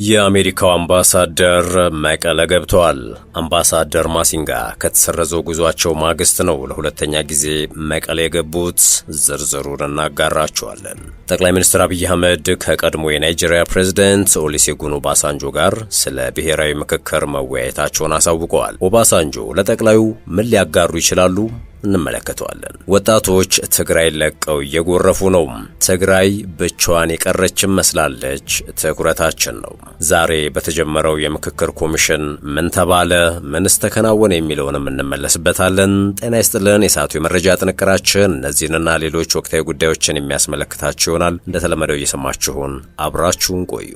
የአሜሪካው አምባሳደር መቀለ ገብተዋል። አምባሳደር ማሲንጋ ከተሰረዘው ጉዟቸው ማግስት ነው ለሁለተኛ ጊዜ መቀለ የገቡት። ዝርዝሩን እናጋራቸዋለን። ጠቅላይ ሚኒስትር አብይ አህመድ ከቀድሞ የናይጄሪያ ፕሬዝዳንት ኦሉሴጉን ኦባሳንጆ ጋር ስለ ብሔራዊ ምክክር መወያየታቸውን አሳውቀዋል። ኦባሳንጆ ለጠቅላዩ ምን ሊያጋሩ ይችላሉ? እንመለከተዋለን። ወጣቶች ትግራይ ለቀው እየጎረፉ ነው። ትግራይ ብቻዋን የቀረችም መስላለች። ትኩረታችን ነው። ዛሬ በተጀመረው የምክክር ኮሚሽን ምን ተባለ፣ ምንስ ተከናወነ የሚለውንም እንመለስበታለን። ጤና ይስጥልን። የሰዓቱ የመረጃ ጥንቅራችን እነዚህንና ሌሎች ወቅታዊ ጉዳዮችን የሚያስመለክታችሁ ይሆናል። እንደተለመደው እየሰማችሁን አብራችሁን ቆዩ።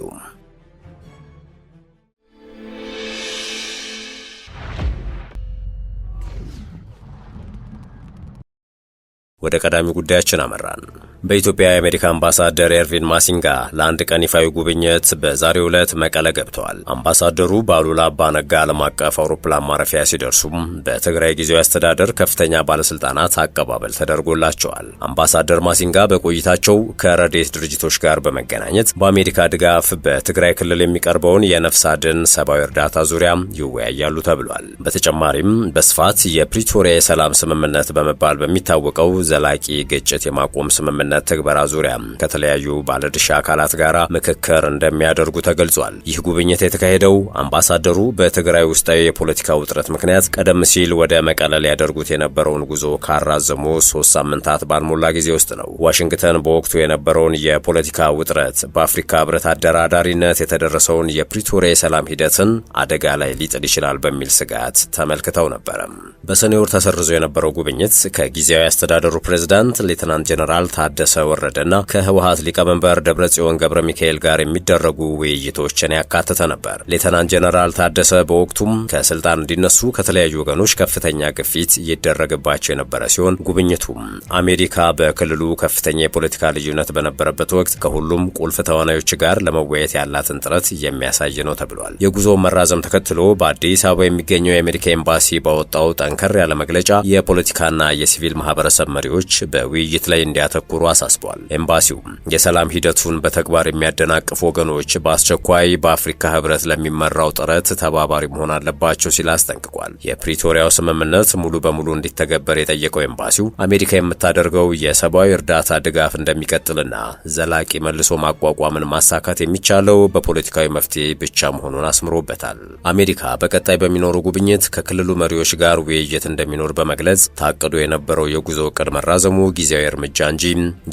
ወደ ቀዳሚ ጉዳያችን አመራን። በኢትዮጵያ የአሜሪካ አምባሳደር ኤርቪን ማሲንጋ ለአንድ ቀን ይፋዊ ጉብኝት በዛሬው ዕለት መቀለ ገብተዋል። አምባሳደሩ በአሉላ አባ ነጋ ዓለም አቀፍ አውሮፕላን ማረፊያ ሲደርሱም በትግራይ ጊዜያዊ አስተዳደር ከፍተኛ ባለስልጣናት አቀባበል ተደርጎላቸዋል። አምባሳደር ማሲንጋ በቆይታቸው ከረድኤት ድርጅቶች ጋር በመገናኘት በአሜሪካ ድጋፍ በትግራይ ክልል የሚቀርበውን የነፍስ አድን ሰብአዊ እርዳታ ዙሪያ ይወያያሉ ተብሏል። በተጨማሪም በስፋት የፕሪቶሪያ የሰላም ስምምነት በመባል በሚታወቀው ዘላቂ ግጭት የማቆም ስምምነት ትግበራ ዙሪያ ከተለያዩ ባለድርሻ አካላት ጋር ምክክር እንደሚያደርጉ ተገልጿል። ይህ ጉብኝት የተካሄደው አምባሳደሩ በትግራይ ውስጣዊ የፖለቲካ ውጥረት ምክንያት ቀደም ሲል ወደ መቀለ ሊያደርጉት የነበረውን ጉዞ ካራዘሙ 3 ሳምንታት ባልሞላ ጊዜ ውስጥ ነው። ዋሽንግተን በወቅቱ የነበረውን የፖለቲካ ውጥረት በአፍሪካ ህብረት አደራዳሪነት የተደረሰውን የፕሪቶሪያ የሰላም ሂደትን አደጋ ላይ ሊጥል ይችላል በሚል ስጋት ተመልክተው ነበር። በሰኔ ወር ተሰርዞ የነበረው ጉብኝት ከጊዜያዊ አስተዳደሩ ፕሬዝዳንት ሌተናንት ጀነራል ታደሰ ወረደና ከህወሓት ሊቀመንበር ደብረጽዮን ገብረ ሚካኤል ጋር የሚደረጉ ውይይቶችን ያካተተ ነበር። ሌተናንት ጀነራል ታደሰ በወቅቱም ከስልጣን እንዲነሱ ከተለያዩ ወገኖች ከፍተኛ ግፊት ይደረግባቸው የነበረ ሲሆን ጉብኝቱም አሜሪካ በክልሉ ከፍተኛ የፖለቲካ ልዩነት በነበረበት ወቅት ከሁሉም ቁልፍ ተዋናዮች ጋር ለመወያየት ያላትን ጥረት የሚያሳይ ነው ተብሏል። የጉዞው መራዘም ተከትሎ በአዲስ አበባ የሚገኘው የአሜሪካ ኤምባሲ ባወጣው ጠንከር ያለ መግለጫ የፖለቲካና የሲቪል ማህበረሰብ መሪዎች በውይይት ላይ እንዲያተኩሩ አሳስቧል። ኤምባሲው የሰላም ሂደቱን በተግባር የሚያደናቅፉ ወገኖች በአስቸኳይ በአፍሪካ ህብረት ለሚመራው ጥረት ተባባሪ መሆን አለባቸው ሲል አስጠንቅቋል። የፕሪቶሪያው ስምምነት ሙሉ በሙሉ እንዲተገበር የጠየቀው ኤምባሲው አሜሪካ የምታደርገው የሰብአዊ እርዳታ ድጋፍ እንደሚቀጥልና ዘላቂ መልሶ ማቋቋምን ማሳካት የሚቻለው በፖለቲካዊ መፍትሄ ብቻ መሆኑን አስምሮበታል። አሜሪካ በቀጣይ በሚኖረው ጉብኝት ከክልሉ መሪዎች ጋር ውይይት እንደሚኖር በመግለጽ ታቅዶ የነበረው የጉዞ እቅድ መራዘሙ ጊዜያዊ እርምጃ እንጂ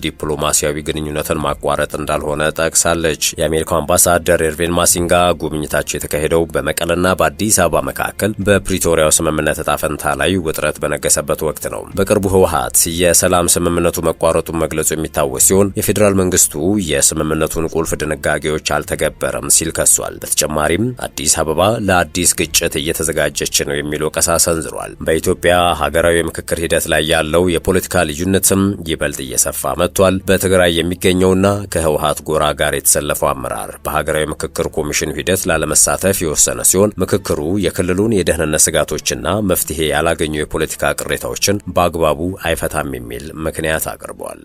ዲፕሎማሲያዊ ግንኙነትን ማቋረጥ እንዳልሆነ ጠቅሳለች። የአሜሪካው አምባሳደር ኤርቪን ማሲንጋ ጉብኝታቸው የተካሄደው በመቀለና በአዲስ አበባ መካከል በፕሪቶሪያው ስምምነት ዕጣ ፈንታ ላይ ውጥረት በነገሰበት ወቅት ነው። በቅርቡ ህወሓት የሰላም ስምምነቱ መቋረጡን መግለጹ የሚታወስ ሲሆን የፌዴራል መንግስቱ የስምምነቱን ቁልፍ ድንጋጌዎች አልተገበረም ሲል ከሷል። በተጨማሪም አዲስ አበባ ለአዲስ ግጭት እየተዘጋጀች ነው የሚል ወቀሳ ሰንዝሯል። በኢትዮጵያ ሀገራዊ የምክክር ሂደት ላይ ያለው የፖለቲካ ልዩነትም ይበልጥ እየሰፋ መጥቷል። በትግራይ የሚገኘውና ከህወሓት ጎራ ጋር የተሰለፈው አመራር በሀገራዊ ምክክር ኮሚሽን ሂደት ላለመሳተፍ የወሰነ ሲሆን ምክክሩ የክልሉን የደህንነት ስጋቶችና መፍትሄ ያላገኙ የፖለቲካ ቅሬታዎችን በአግባቡ አይፈታም የሚል ምክንያት አቅርቧል።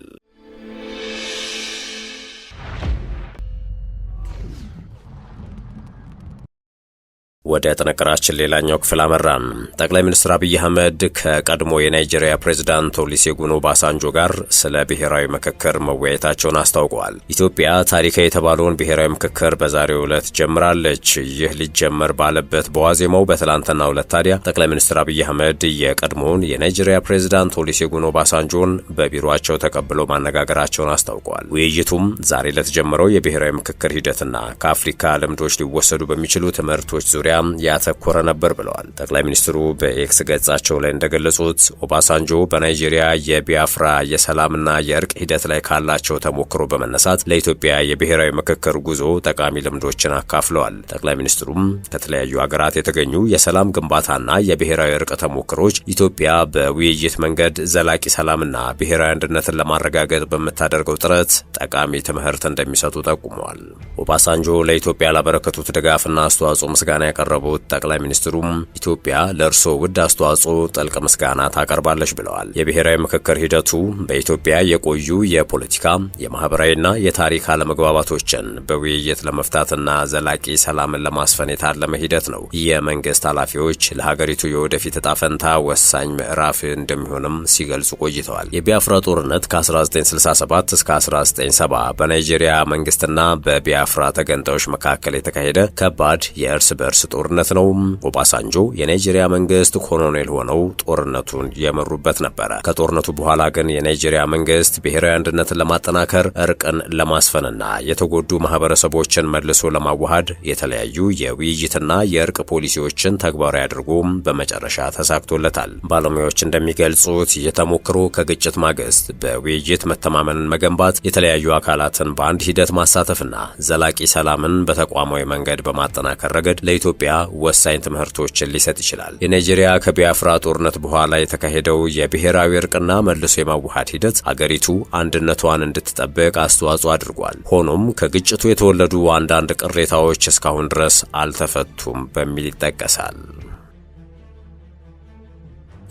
ወደ ጥንቅራችን ሌላኛው ክፍል አመራን። ጠቅላይ ሚኒስትር አብይ አህመድ ከቀድሞ የናይጄሪያ ፕሬዝዳንት ኦሉሴጉን ኦባሳንጆ ጋር ስለ ብሔራዊ ምክክር መወያየታቸውን አስታውቀዋል። ኢትዮጵያ ታሪካዊ የተባለውን ብሔራዊ ምክክር በዛሬው ዕለት ጀምራለች። ይህ ሊጀመር ባለበት በዋዜማው በትላንትናው ዕለት ታዲያ ጠቅላይ ሚኒስትር አብይ አህመድ የቀድሞውን የናይጄሪያ ፕሬዝዳንት ኦሉሴጉን ኦባሳንጆን በቢሮአቸው ተቀብለው ማነጋገራቸውን አስታውቀዋል። ውይይቱም ዛሬ ለተጀመረው የብሔራዊ ምክክር ሂደትና ከአፍሪካ ልምዶች ሊወሰዱ በሚችሉ ትምህርቶች ዙሪያ ያተኮረ ነበር ብለዋል። ጠቅላይ ሚኒስትሩ በኤክስ ገጻቸው ላይ እንደገለጹት ኦባሳንጆ በናይጄሪያ የቢያፍራ የሰላምና የእርቅ ሂደት ላይ ካላቸው ተሞክሮ በመነሳት ለኢትዮጵያ የብሔራዊ ምክክር ጉዞ ጠቃሚ ልምዶችን አካፍለዋል። ጠቅላይ ሚኒስትሩም ከተለያዩ ሀገራት የተገኙ የሰላም ግንባታና የብሔራዊ እርቅ ተሞክሮች ኢትዮጵያ በውይይት መንገድ ዘላቂ ሰላምና ብሔራዊ አንድነትን ለማረጋገጥ በምታደርገው ጥረት ጠቃሚ ትምህርት እንደሚሰጡ ጠቁመዋል። ኦባሳንጆ ለኢትዮጵያ ላበረከቱት ድጋፍና አስተዋጽኦ ምስጋና ያቀረቡት ጠቅላይ ሚኒስትሩም ኢትዮጵያ ለእርሶ ውድ አስተዋጽኦ ጥልቅ ምስጋና ታቀርባለች ብለዋል። የብሔራዊ ምክክር ሂደቱ በኢትዮጵያ የቆዩ የፖለቲካ የማህበራዊና የታሪክ አለመግባባቶችን በውይይት ለመፍታትና ዘላቂ ሰላምን ለማስፈን የታለመ ሂደት ነው። የመንግስት ኃላፊዎች ለሀገሪቱ የወደፊት ዕጣ ፈንታ ወሳኝ ምዕራፍ እንደሚሆንም ሲገልጹ ቆይተዋል። የቢያፍራ ጦርነት ከ1967 እስከ 1970 በናይጄሪያ መንግስትና በቢያፍራ ተገንጣዮች መካከል የተካሄደ ከባድ የእርስ በእርስ ጦርነት ነው። ኦባሳንጆ የናይጄሪያ መንግስት ኮሎኔል ሆነው ጦርነቱን የመሩበት ነበረ። ከጦርነቱ በኋላ ግን የናይጄሪያ መንግስት ብሔራዊ አንድነትን ለማጠናከር፣ እርቅን ለማስፈንና የተጎዱ ማህበረሰቦችን መልሶ ለማዋሃድ የተለያዩ የውይይትና የእርቅ ፖሊሲዎችን ተግባራዊ አድርጎ በመጨረሻ ተሳክቶለታል። ባለሙያዎች እንደሚገልጹት የተሞክሮ ከግጭት ማግስት በውይይት መተማመንን መገንባት፣ የተለያዩ አካላትን በአንድ ሂደት ማሳተፍና ዘላቂ ሰላምን በተቋማዊ መንገድ በማጠናከር ረገድ ለኢትዮጵያ ወሳኝ ትምህርቶችን ሊሰጥ ይችላል። የናይጄሪያ ከቢያፍራ ጦርነት በኋላ የተካሄደው የብሔራዊ እርቅና መልሶ የማዋሃድ ሂደት አገሪቱ አንድነቷን እንድትጠብቅ አስተዋጽኦ አድርጓል። ሆኖም ከግጭቱ የተወለዱ አንዳንድ ቅሬታዎች እስካሁን ድረስ አልተፈቱም በሚል ይጠቀሳል።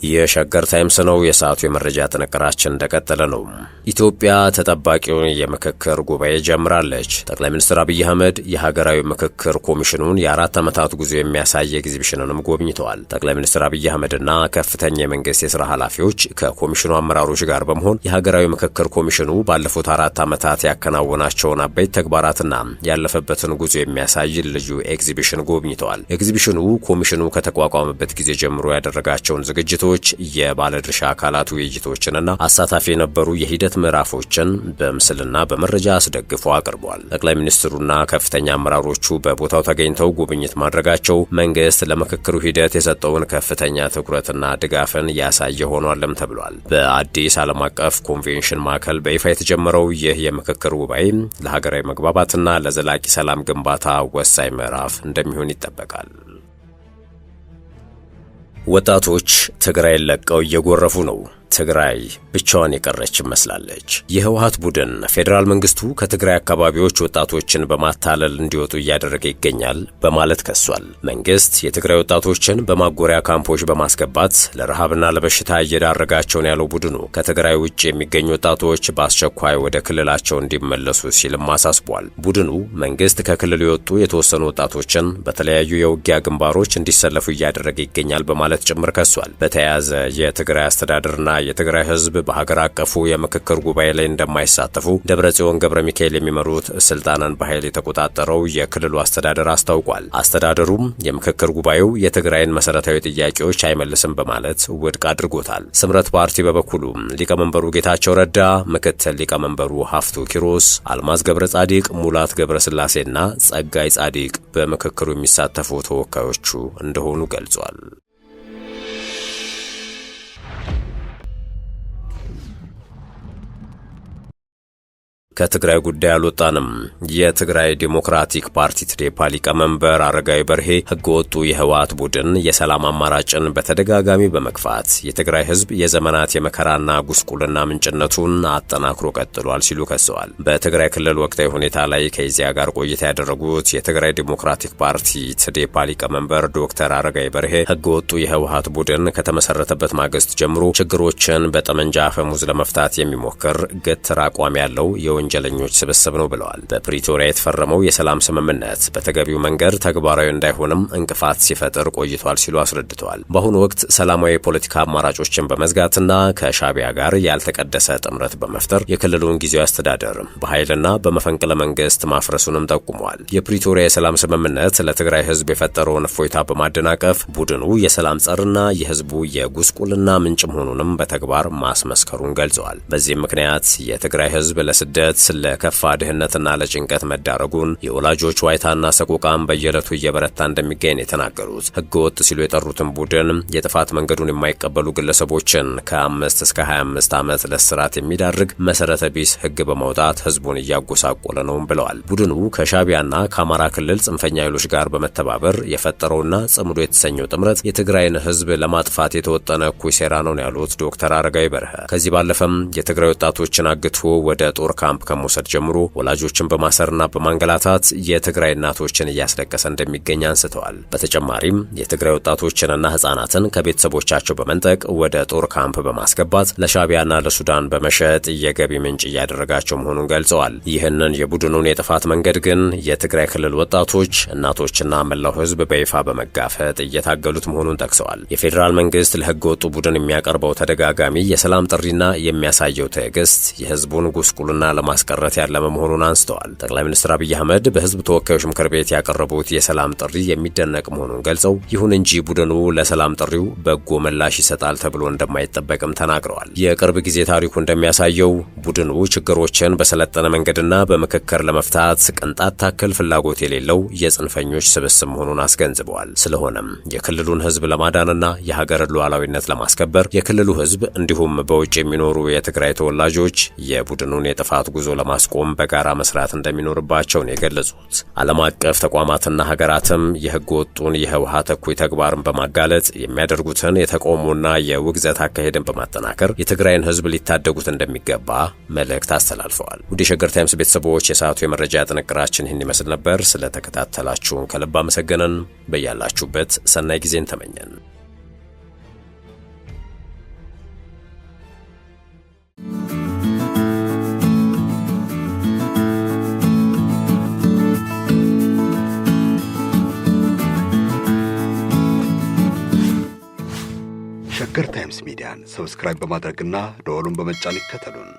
የሸገር ታይምስ ነው። የሰዓቱ የመረጃ ጥንቅራችን እንደቀጠለ ነው። ኢትዮጵያ ተጠባቂውን የምክክር ጉባኤ ጀምራለች። ጠቅላይ ሚኒስትር አብይ አህመድ የሀገራዊ ምክክር ኮሚሽኑን የ4 ዓመታት ጉዞ የሚያሳይ ኤግዚቢሽንንም ጎብኝተዋል። ጠቅላይ ሚኒስትር አብይ አህመድና ከፍተኛ የመንግስት የሥራ ኃላፊዎች ከኮሚሽኑ አመራሮች ጋር በመሆን የሀገራዊ ምክክር ኮሚሽኑ ባለፉት 4 ዓመታት ያከናወናቸውን አበይት ተግባራትና ያለፈበትን ጉዞ የሚያሳይ ልዩ ኤግዚቢሽን ጎብኝተዋል። ኤግዚቢሽኑ ኮሚሽኑ ከተቋቋመበት ጊዜ ጀምሮ ያደረጋቸውን ዝግጅቶች፣ የባለድርሻ አካላት ውይይቶችንና አሳታፊ የነበሩ የሂደት ምዕራፎችን በምስልና በመረጃ አስደግፎ አቅርቧል። ጠቅላይ ሚኒስትሩና ከፍተኛ አመራሮቹ በቦታው ተገኝተው ጉብኝት ማድረጋቸው መንግስት ለምክክሩ ሂደት የሰጠውን ከፍተኛ ትኩረትና ድጋፍን ያሳየ ሆኗልም ተብሏል። በአዲስ ዓለም አቀፍ ኮንቬንሽን ማዕከል በይፋ የተጀመረው ይህ የምክክር ጉባኤ ለሀገራዊ መግባባትና ለዘላቂ ሰላም ግንባታ ወሳኝ ምዕራፍ እንደሚሆን ይጠበቃል። ወጣቶች ትግራይን ለቀው እየጎረፉ ነው። ትግራይ ብቻዋን የቀረች መስላለች። የህወሓት ቡድን ፌዴራል መንግስቱ ከትግራይ አካባቢዎች ወጣቶችን በማታለል እንዲወጡ እያደረገ ይገኛል በማለት ከሷል። መንግስት የትግራይ ወጣቶችን በማጎሪያ ካምፖች በማስገባት ለረሃብና ለበሽታ እየዳረጋቸው ነው ያለው ቡድኑ ከትግራይ ውጭ የሚገኙ ወጣቶች በአስቸኳይ ወደ ክልላቸው እንዲመለሱ ሲልም አሳስቧል። ቡድኑ መንግስት ከክልሉ የወጡ የተወሰኑ ወጣቶችን በተለያዩ የውጊያ ግንባሮች እንዲሰለፉ እያደረገ ይገኛል በማለት ጭምር ከሷል። በተያያዘ የትግራይ አስተዳደርና የትግራይ ህዝብ በሀገር አቀፉ የምክክር ጉባኤ ላይ እንደማይሳተፉ ደብረጽዮን ገብረ ሚካኤል የሚመሩት ስልጣንን በኃይል የተቆጣጠረው የክልሉ አስተዳደር አስታውቋል። አስተዳደሩም የምክክር ጉባኤው የትግራይን መሰረታዊ ጥያቄዎች አይመልስም በማለት ውድቅ አድርጎታል። ስምረት ፓርቲ በበኩሉ ሊቀመንበሩ ጌታቸው ረዳ፣ ምክትል ሊቀመንበሩ ሀፍቱ ኪሮስ፣ አልማዝ ገብረ ጻዲቅ፣ ሙላት ገብረ ስላሴና ጸጋይ ጻዲቅ በምክክሩ የሚሳተፉ ተወካዮቹ እንደሆኑ ገልጿል። ከትግራይ ጉዳይ አልወጣንም። የትግራይ ዲሞክራቲክ ፓርቲ ትዴፓ ሊቀመንበር አረጋዊ በርሄ ህገወጡ የህወሓት ቡድን የሰላም አማራጭን በተደጋጋሚ በመግፋት የትግራይ ህዝብ የዘመናት የመከራና ጉስቁልና ምንጭነቱን አጠናክሮ ቀጥሏል ሲሉ ከሰዋል። በትግራይ ክልል ወቅታዊ ሁኔታ ላይ ከኢዜአ ጋር ቆይታ ያደረጉት የትግራይ ዲሞክራቲክ ፓርቲ ትዴፓ ሊቀመንበር ዶክተር አረጋዊ በርሄ ህገወጡ የህወሓት ቡድን ከተመሰረተበት ማግስት ጀምሮ ችግሮችን በጠመንጃ አፈሙዝ ለመፍታት የሚሞክር ግትር አቋም ያለው ወንጀለኞች ስብስብ ነው ብለዋል። በፕሪቶሪያ የተፈረመው የሰላም ስምምነት በተገቢው መንገድ ተግባራዊ እንዳይሆንም እንቅፋት ሲፈጥር ቆይቷል ሲሉ አስረድተዋል። በአሁኑ ወቅት ሰላማዊ የፖለቲካ አማራጮችን በመዝጋትና ከሻዕቢያ ጋር ያልተቀደሰ ጥምረት በመፍጠር የክልሉን ጊዜያዊ አስተዳደር በኃይልና በመፈንቅለ መንግስት ማፍረሱንም ጠቁመዋል። የፕሪቶሪያ የሰላም ስምምነት ለትግራይ ህዝብ የፈጠረውን እፎይታ በማደናቀፍ ቡድኑ የሰላም ጸርና የህዝቡ የጉስቁልና ምንጭ መሆኑንም በተግባር ማስመስከሩን ገልጸዋል። በዚህም ምክንያት የትግራይ ህዝብ ለስደት ለከፋ ድህነትና ለጭንቀት መዳረጉን የወላጆች ዋይታና ሰቆቃም በየዕለቱ እየበረታ እንደሚገኝ የተናገሩት ህገወጥ ሲሉ የጠሩትን ቡድን የጥፋት መንገዱን የማይቀበሉ ግለሰቦችን ከ5 እስከ 25 ዓመት ለእስራት የሚዳርግ መሰረተ ቢስ ህግ በማውጣት ህዝቡን እያጎሳቆለ ነው ብለዋል። ቡድኑ ከሻዕቢያና ከአማራ ክልል ጽንፈኛ ኃይሎች ጋር በመተባበር የፈጠረውና ጽምዶ የተሰኘው ጥምረት የትግራይን ህዝብ ለማጥፋት የተወጠነ እኩይ ሴራ ነው ያሉት ዶክተር አረጋዊ በርሄ ከዚህ ባለፈም የትግራይ ወጣቶችን አግቶ ወደ ጦር ካምፕ ከመውሰድ ጀምሮ ወላጆችን በማሰርና በማንገላታት የትግራይ እናቶችን እያስለቀሰ እንደሚገኝ አንስተዋል። በተጨማሪም የትግራይ ወጣቶችንና ህጻናትን ከቤተሰቦቻቸው በመንጠቅ ወደ ጦር ካምፕ በማስገባት ለሻዕቢያና ለሱዳን በመሸጥ የገቢ ምንጭ እያደረጋቸው መሆኑን ገልጸዋል። ይህንን የቡድኑን የጥፋት መንገድ ግን የትግራይ ክልል ወጣቶች፣ እናቶችና መላው ህዝብ በይፋ በመጋፈጥ እየታገሉት መሆኑን ጠቅሰዋል። የፌዴራል መንግስት ለህገ ወጡ ቡድን የሚያቀርበው ተደጋጋሚ የሰላም ጥሪና የሚያሳየው ትዕግስት የህዝቡን ጉስቁልና ለማስቀረት ያለመ መሆኑን አንስተዋል። ጠቅላይ ሚኒስትር አብይ አህመድ በህዝብ ተወካዮች ምክር ቤት ያቀረቡት የሰላም ጥሪ የሚደነቅ መሆኑን ገልጸው ይሁን እንጂ ቡድኑ ለሰላም ጥሪው በጎ ምላሽ ይሰጣል ተብሎ እንደማይጠበቅም ተናግረዋል። የቅርብ ጊዜ ታሪኩ እንደሚያሳየው ቡድኑ ችግሮችን በሰለጠነ መንገድና በምክክር ለመፍታት ቅንጣት ታክል ፍላጎት የሌለው የጽንፈኞች ስብስብ መሆኑን አስገንዝበዋል። ስለሆነም የክልሉን ህዝብ ለማዳንና የሀገርን ሉዓላዊነት ለማስከበር የክልሉ ህዝብ እንዲሁም በውጭ የሚኖሩ የትግራይ ተወላጆች የቡድኑን የጥፋት ጉዞ ለማስቆም በጋራ መስራት እንደሚኖርባቸው ነው የገለጹት። ዓለም አቀፍ ተቋማትና ሀገራትም የህገ ወጡን የህወሓት እኩይ ተግባርን በማጋለጥ የሚያደርጉትን የተቃውሞና የውግዘት አካሄድን በማጠናከር የትግራይን ህዝብ ሊታደጉት እንደሚገባ መልእክት አስተላልፈዋል። ውድ የሸገር ታይምስ ቤተሰቦች የሰዓቱ የመረጃ ጥንቅራችን ይህን ይመስል ነበር። ስለተከታተላችሁን ከልብ አመሰገንን። በያላችሁበት ሰናይ ጊዜን ተመኘን። ሸገር ታይምስ ሚዲያን ሰብስክራይብ በማድረግና ደወሉን በመጫን ይከተሉን።